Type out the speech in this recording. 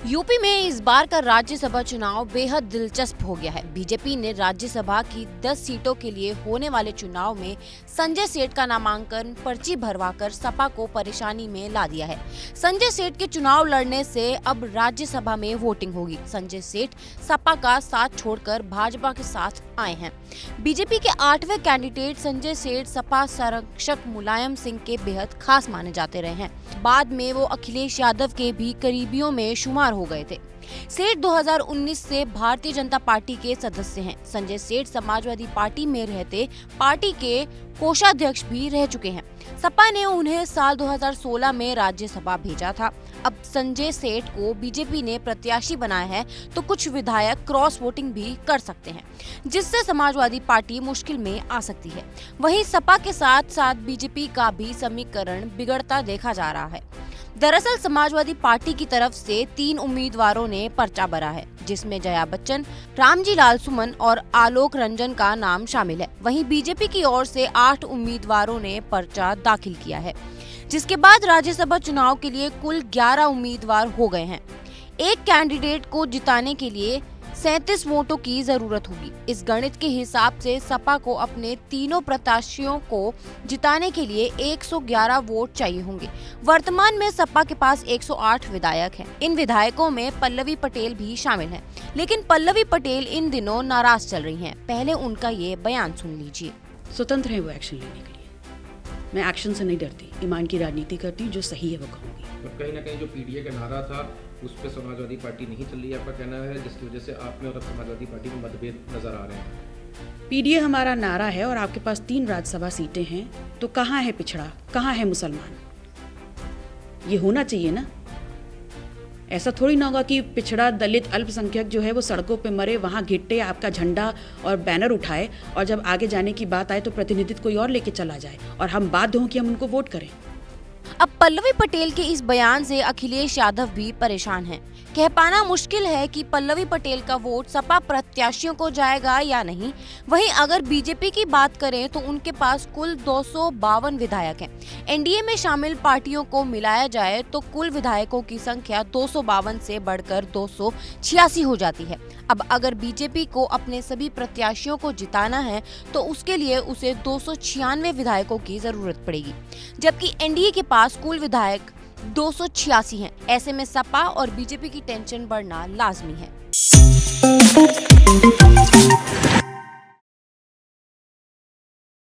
UP में इस बार का राज्यसभा चुनाव बेहद दिलचस्प हो गया है। बीजेपी ने राज्यसभा की 10 सीटों के लिए होने वाले चुनाव में संजय सेठ का नामांकन पर्ची भरवाकर सपा को परेशानी में ला दिया है। संजय सेठ के चुनाव लड़ने से अब राज्यसभा में वोटिंग होगी। संजय सेठ सपा का साथ छोड़कर भाजपा के साथ आए हैं। बीजेपी के 8वें कैंडिडेट संजय सेठ सपा संरक्षक मुलायम सिंह के बेहद खास माने जाते रहे हैं। बाद में वो अखिलेश यादव के भी करीबियों में शुमार हो गए थे। सेठ 2019 से भारतीय जनता पार्टी के सदस्य हैं। संजय सेठ समाजवादी पार्टी में रहते पार्टी के कोषाध्यक्ष भी रह चुके हैं। सपा ने उन्हें साल 2016 में राज्यसभा भेजा था। अब संजय सेठ को बीजेपी ने प्रत्याशी बनाया है तो कुछ विधायक क्रॉस वोटिंग भी कर सकते हैं, जिससे समाजवादी पार्टी मुश्किल में आ सकती है। वहीं सपा के साथ साथ बीजेपी का भी समीकरण बिगड़ता देखा जा रहा है। दरअसल समाजवादी पार्टी की तरफ से 3 उम्मीदवारों ने पर्चा भरा है, जिसमें जया बच्चन, रामजी लाल सुमन और आलोक रंजन का नाम शामिल है। वहीं बीजेपी की ओर से 8 उम्मीदवारों ने पर्चा दाखिल किया है, जिसके बाद राज्यसभा चुनाव के लिए कुल 11 उम्मीदवार हो गए हैं। एक कैंडिडेट को जिताने के लिए 37 वोटों की जरूरत होगी। इस गणित के हिसाब से सपा को अपने तीनों प्रत्याशियों को जिताने के लिए 111 वोट चाहिए होंगे। वर्तमान में सपा के पास 108 विधायक हैं। इन विधायकों में पल्लवी पटेल भी शामिल हैं, लेकिन पल्लवी पटेल इन दिनों नाराज चल रही हैं। पहले उनका ये बयान सुन लीजिए। स्वतंत्र है वो एक्शन लेने के लिए। मैं एक्शन से नहीं डरती, ईमान की राजनीति करती हूँ, जो सही है वो कहूँगी। तो कहीं ना कहीं जो पीडीए का नारा था उस पर समाजवादी पार्टी नहीं चल रही है, आपका कहना है, जिसकी वजह से आप में और समाजवादी पार्टी में मतभेद नजर आ रहे हैं। पीडीए हमारा नारा है और आपके पास 3 राज्यसभा सीटें हैं, तो कहाँ है पिछड़ा, कहाँ है मुसलमान? ये होना चाहिए ना। ऐसा थोड़ी ना होगा कि पिछड़ा दलित अल्पसंख्यक जो है वो सड़कों पे मरे, वहाँ घिट्टे आपका झंडा और बैनर उठाए, और जब आगे जाने की बात आए तो प्रतिनिधित्व कोई और लेके चला जाए और हम बाध्य हों कि हम उनको वोट करें। अब पल्लवी पटेल के इस बयान से अखिलेश यादव भी परेशान हैं। कह पाना मुश्किल है कि पल्लवी पटेल का वोट सपा प्रत्याशियों को जाएगा या नहीं। वहीं अगर बीजेपी की बात करें तो उनके पास कुल 252 विधायक हैं। एनडीए में शामिल पार्टियों को मिलाया जाए तो कुल विधायकों की संख्या 252 से बढ़कर 286 हो जाती है। अब अगर बीजेपी को अपने सभी प्रत्याशियों को जिताना है तो उसके लिए उसे 296 विधायकों की जरूरत पड़ेगी, जबकि एनडीए के पास कुल विधायक 286 हैं। ऐसे में सपा और बीजेपी की टेंशन बढ़ना लाजमी है।